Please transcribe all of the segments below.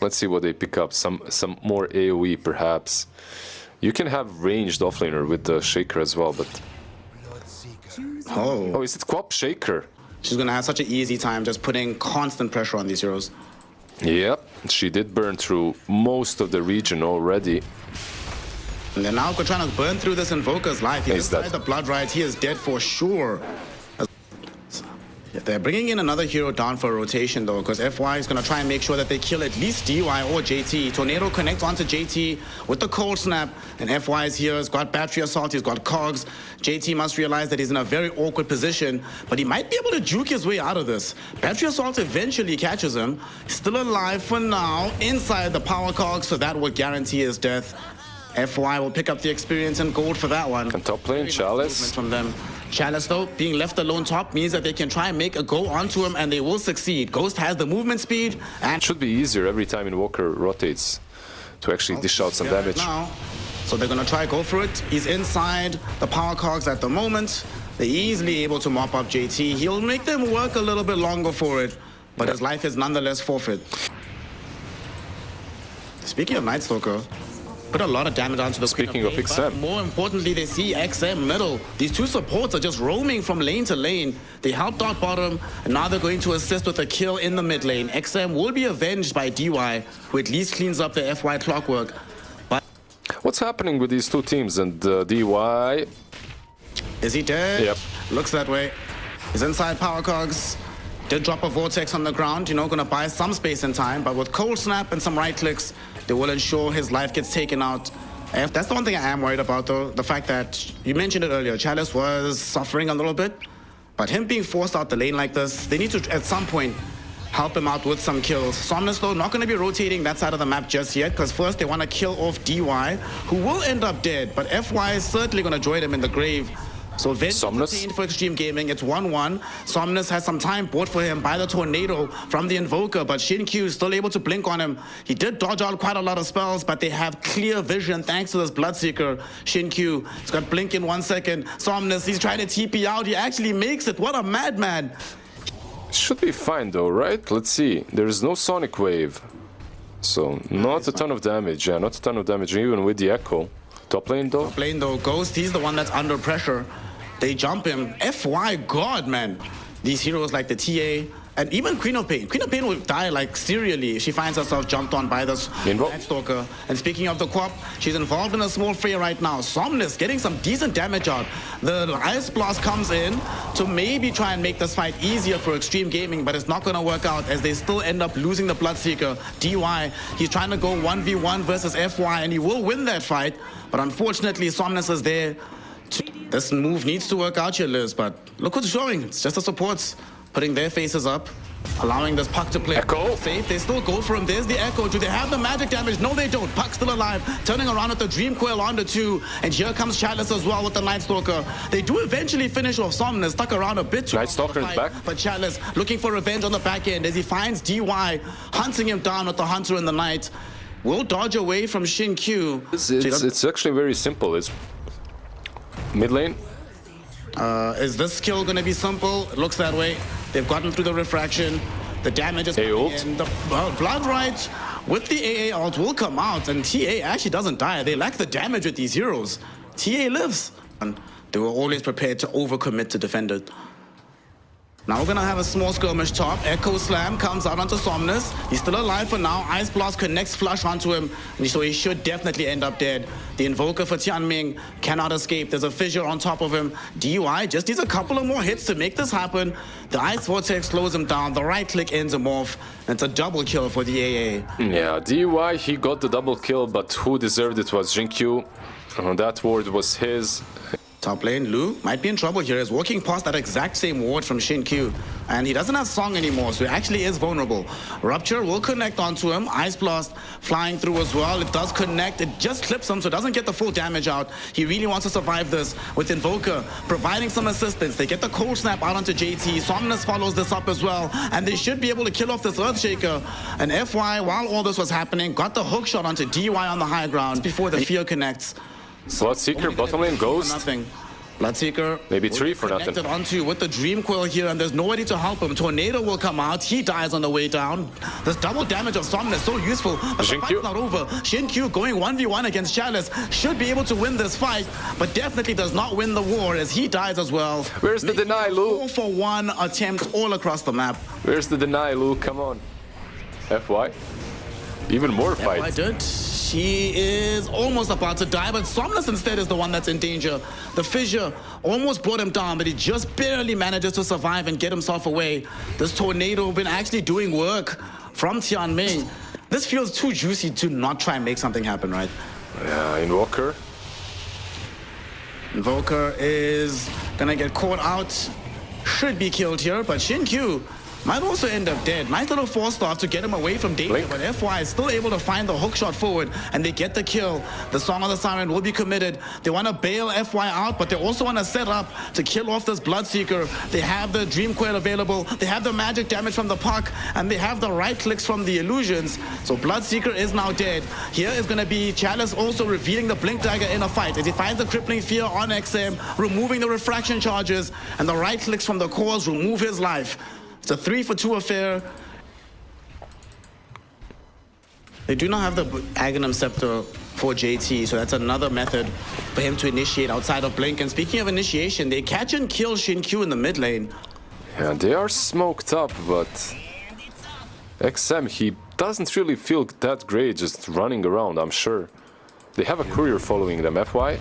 Let's see what they pick up. Some more AoE perhaps. You can have ranged offlaner with the Shaker as well, but... Oh, Oh, is it Quap Shaker? she's gonna have such an easy time just putting constant pressure on these heroes. Yep, she did burn through most of the region already. And they're now trying to burn through this Invoker's life. He's inside the Blood Rite. He is dead for sure. They're bringing in another hero down for a rotation though, because FY is going to try and make sure that they kill at least DY or JT. Tornado connects onto JT with the cold snap, and FY is here. He's got battery assault, he's got cogs. JT must realize that he's in a very awkward position, but he might be able to juke his way out of this. Battery assault eventually catches him. He's still alive for now, inside the power cogs, so that will guarantee his death. FY will pick up the experience and gold for that one. And top lane, Chalice. From them. Chalice, though, being left alone top means that they can try and make a go onto him, and they will succeed. Ghost has the movement speed, and It should be easier every time Invoker rotates to actually dish out some damage. now, so they're gonna try go for it. He's inside the power cogs at the moment. They're easily able to mop up JT. He'll make them work a little bit longer for it, but his life is nonetheless forfeit. Speaking of Night Stalker, put a lot of damage onto the Speaking of XM. More importantly, they see XM middle. These two supports are just roaming from lane to lane. They helped out bottom, and now they're going to assist with a kill in the mid lane. XM will be avenged by DY, who at least cleans up the FY clockwork. But What's happening with these two teams? And DY... is he dead? Yep. Looks that way. He's inside power cogs. Did drop a vortex on the ground, you know, gonna buy some space and time, but with cold snap and some right clicks, they will ensure his life gets taken out. And that's the one thing I am worried about, though, the fact that you mentioned it earlier, Chalice was suffering a little bit, but him being forced out the lane like this, they need to at some point help him out with some kills. Somnus, though, not going to be rotating that side of the map just yet, because first they want to kill off DY, who will end up dead, but FY is certainly going to join him in the grave. So Somnus for Xtreme Gaming, it's 1-1. Somnus has some time bought for him by the Tornado from the Invoker, but XinQ is still able to blink on him. He did dodge out quite a lot of spells, but they have clear vision thanks to this Bloodseeker. XinQ, he's got blink in 1 second. Somnus, he's trying to TP out. He actually makes it. What a madman. Should be fine though, right? Let's see. There is no Sonic Wave. So, not a ton of damage. Yeah, not a ton of damage even with the Echo. Top lane though? Top lane though, Ghost, he's the one that's under pressure. They jump him. FY, God, man. These heroes like the TA, and even Queen of Pain. Queen of Pain will die like serially if she finds herself jumped on by this Night Stalker. And speaking of the Quap, she's involved in a small fray right now. Somnus getting some decent damage out. The Ice Blast comes in to maybe try and make this fight easier for Xtreme Gaming, but it's not going to work out as they still end up losing the Bloodseeker. DY, he's trying to go 1v1 versus FY, and he will win that fight. But unfortunately, Somnus is there. This move needs to work out here, Liz, but look what's showing. It's just the supports putting their faces up, allowing this Puck to play Echo. safe. They still go for him. There's the Echo. Do they have the magic damage? No, they don't. Puck still alive, turning around with the Dream Coil onto 2, and here comes Chalice as well with the Night Stalker. They do eventually finish off Somnus, stuck around a bit too Night Stalker is back. but Chalice looking for revenge on the back end as he finds DY, hunting him down with the Hunter in the night. Will dodge away from XinQ. It's actually very simple. It's mid lane. Is this kill going to be simple? It looks that way. They've gotten through the refraction. The damage is coming in. The Blood Rite with the AA ult will come out, and TA actually doesn't die. They lack the damage with these heroes. TA lives. And they were always prepared to overcommit to defend it. Now we're going to have a small skirmish top. Echo Slam comes out onto Somnus. He's still alive for now. Ice Blast connects flush onto him, and so he should definitely end up dead. The Invoker for Tianming cannot escape. There's a fissure on top of him. DY just needs a couple of more hits to make this happen. The Ice Vortex slows him down. The right click ends him off. And it's a double kill for the AA. Yeah, DY, he got the double kill, but who deserved it was XinQ. That ward was his. Top lane, Lu might be in trouble here. He's walking past that exact same ward from XinQ, and he doesn't have Song anymore, so he actually is vulnerable. Rupture will connect onto him. Ice Blast flying through as well. It does connect. It just clips him, so it doesn't get the full damage out. He really wants to survive this with Invoker providing some assistance. They get the cold snap out onto JT. Somnus follows this up as well, and they should be able to kill off this Earthshaker. And FY, while all this was happening, got the hook shot onto DY on the high ground before the fear connects. Bloodseeker, bottom lane, Ghost. Nothing. Bloodseeker. Maybe 3 for nothing. Connected onto with the Dream Coil here, and there's nobody to help him. Tornado will come out. He dies on the way down. This double damage of Somnus so useful. But the fight's not over. XinQ going 1v1 against Chalice should be able to win this fight, but definitely does not win the war as he dies as well. Where's the deny, Lu? 4-for-1 attempt all across the map. Where's the deny, Lu? Come on. FY. Even more fight. I did. He is almost about to die, but Somnus instead is the one that's in danger. The fissure almost brought him down, but he just barely manages to survive and get himself away. This tornado been actually doing work from Tianming. This feels too juicy to not try and make something happen, right? Yeah, Invoker. Invoker is gonna get caught out. Should be killed here, but XinQ might also end up dead. Nice little force staff to get him away from danger, Blink. but FY is still able to find the hook shot forward, and they get the kill. The Song of the Siren will be committed. They want to bail FY out, but they also want to set up to kill off this Bloodseeker. They have the Dream Coil available, they have the magic damage from the puck, and they have the right clicks from the illusions. So Bloodseeker is now dead. Here is going to be Chalice also revealing the Blink Dagger in a fight as he finds the Crippling Fear on XM, removing the refraction charges, and the right clicks from the cores remove his life. It's a 3-for-2 affair. They do not have the Aghanim Scepter for JT, so that's another method for him to initiate outside of Blink. And speaking of initiation, they catch and kill XinQ in the mid lane. Yeah, they are smoked up, but XM, he doesn't really feel that great just running around, I'm sure. They have a courier following them, FY.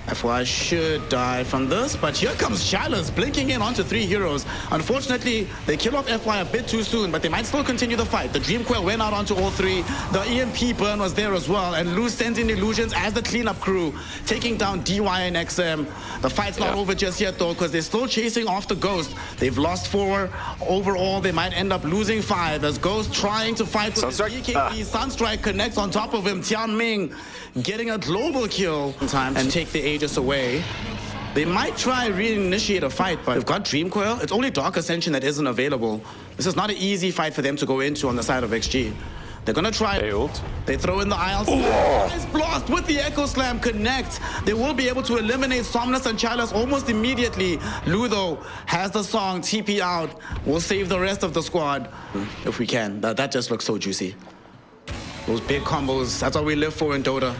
FY should die from this, but here comes Chalice blinking in onto 3 heroes. Unfortunately, they kill off FY a bit too soon, but they might still continue the fight. The Dream Coil went out onto all 3. The EMP burn was there as well, and Lu sends in illusions as the cleanup crew, taking down DY and XM. The fight's not over just yet though, because they're still chasing after Ghost. They've lost 4. Overall, they might end up losing 5 as Ghost trying to fight with his BKB. Sunstrike connects on top of him. Tianming getting a global kill in time and take the Aegis away. They might try reinitiate a fight, but they've got Dream Coil. It's only Dark Ascension that isn't available. This is not an easy fight for them to go into on the side of XG. They're gonna try. They throw in the IL. Nice blast with the Echo Slam connect. They will be able to eliminate Somnus and Chalice almost immediately. Ludo has the song TP out. We'll save the rest of the squad if we can. That just looks so juicy. Those big combos, that's what we live for in Dota.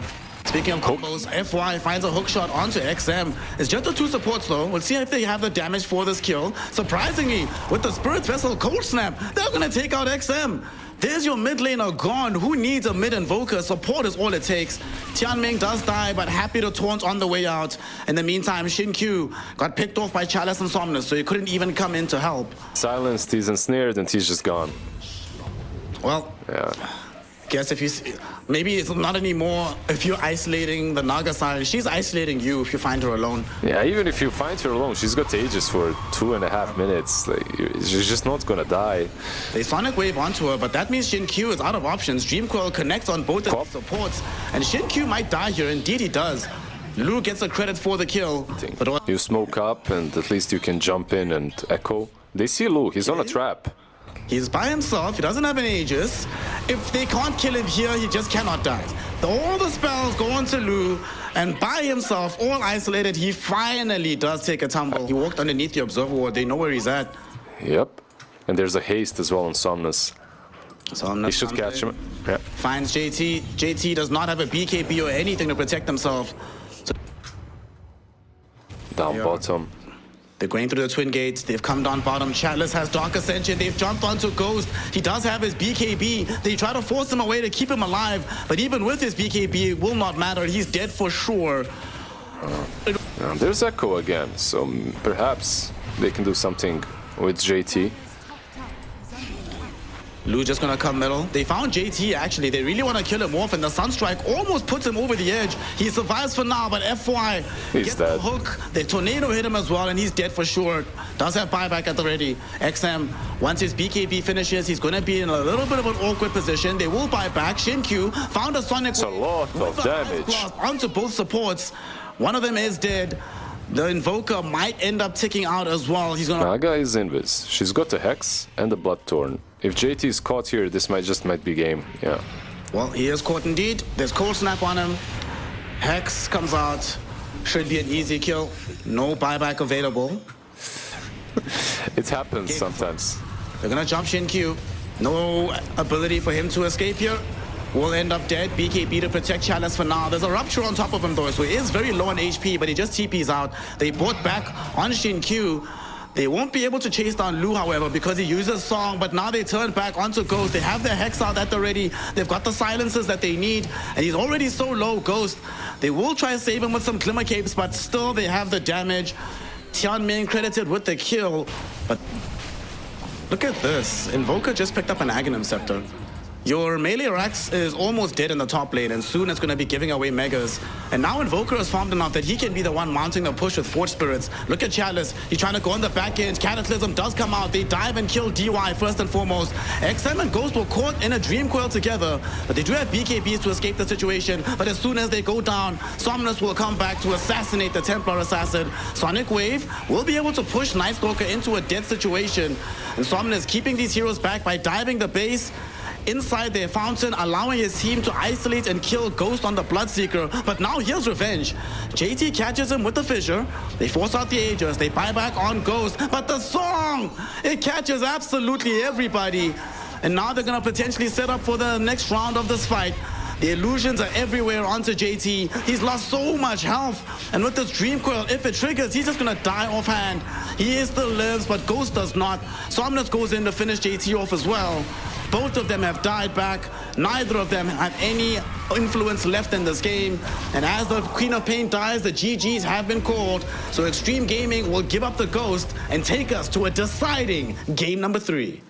Speaking of combos, FY finds a hook shot onto XM. It's just the 2 supports though. We'll see if they have the damage for this kill. Surprisingly, with the Spirit Vessel Cold Snap, they're gonna take out XM. There's your mid laner gone. Who needs a mid invoker? Support is all it takes. Tianming does die, but happy to taunt on the way out. In the meantime, XinQ got picked off by Chalice and Somnus, so he couldn't even come in to help. Silenced, he's ensnared, and he's just gone. Well, yeah. Guess if you maybe it's not anymore if you're isolating the Naga Siren. She's isolating you if you find her alone. Yeah, even if you find her alone, she's got Aegis for 2.5 minutes. Like, she's just not gonna die. They Sonic Wave onto her, but that means XinQ is out of options. Dream Coil connects on both of the supports, and XinQ might die here. Indeed he does. Lu gets the credit for the kill. But you smoke up and at least you can jump in and echo. They see Lu, he's on a trap. He's by himself, he doesn't have an Aegis. If they can't kill him here, he just cannot die. All the spells go on to Lu, and by himself, all isolated, he finally does take a tumble. He walked underneath the Observer Ward, they know where he's at. Yep, and there's a haste as well on Somnus. He should catch him. Yeah. Finds JT. JT does not have a BKB or anything to protect himself. So down bottom. They're going through the twin gates. They've come down bottom. Chalice has Dark Ascension. They've jumped onto Ghost. He does have his BKB. They try to force him away to keep him alive. But even with his BKB, it will not matter. He's dead for sure. There's Echo again. So perhaps they can do something with JT. Lu just gonna come middle. They found JT actually. They really want to kill him off, and the Sunstrike almost puts him over the edge. He survives for now, but FY gets the hook. The tornado hit him as well, and he's dead for sure. Does have buyback at the ready. XM, once his BKB finishes, he's gonna be in a little bit of an awkward position. They will buy back. XinQ found a Sonic. It's a lot of damage onto both supports. One of them is dead. The Invoker might end up ticking out as well. He's gonna. Naga is invis. She's got a Hex and a Bloodthorn. If JT is caught here, this might be game. Yeah. Well, he is caught indeed. There's Cold Snap on him. Hex comes out. Should be an easy kill. No buyback available. It happens sometimes. They're gonna jump XinQ. No ability for him to escape here. Will end up dead. BKB to protect Chalice for now. There's a rupture on top of him though, so he is very low on HP, but he just TPs out. They bought back on XinQ. They won't be able to chase down Lu, however, because he uses Song, but now they turn back onto Ghost. They have their Hex out at the ready. They've got the silences that they need, and he's already so low, Ghost. They will try to save him with some Glimmer Capes, but still they have the damage. Tianming credited with the kill, but look at this. Invoker just picked up an Aghanim Scepter. Your melee Rax is almost dead in the top lane, and soon it's going to be giving away Megas. And now Invoker has farmed enough that he can be the one mounting the push with Forge Spirits. Look at Chalice. He's trying to go on the back end. Cataclysm does come out. They dive and kill DY first and foremost. XM and Ghost were caught in a Dream Coil together, but they do have BKBs to escape the situation. But as soon as they go down, Somnus will come back to assassinate the Templar Assassin. Sonic Wave will be able to push Night Stalker into a dead situation. And Somnus keeping these heroes back by diving the base inside their fountain, allowing his team to isolate and kill Ghost on the Bloodseeker. But now here's revenge. JT catches him with the fissure. They force out the Aegis. They buy back on Ghost. But the Song, it catches absolutely everybody. And now they're going to potentially set up for the next round of this fight. The illusions are everywhere onto JT. He's lost so much health. And with this Dream Coil, if it triggers, he's just going to die offhand. He still lives, but Ghost does not. Somnus goes in to finish JT off as well. Both of them have died back. Neither of them have any influence left in this game. And as the Queen of Pain dies, the GGs have been called. So Xtreme Gaming will give up the Ghost and take us to a deciding game number 3.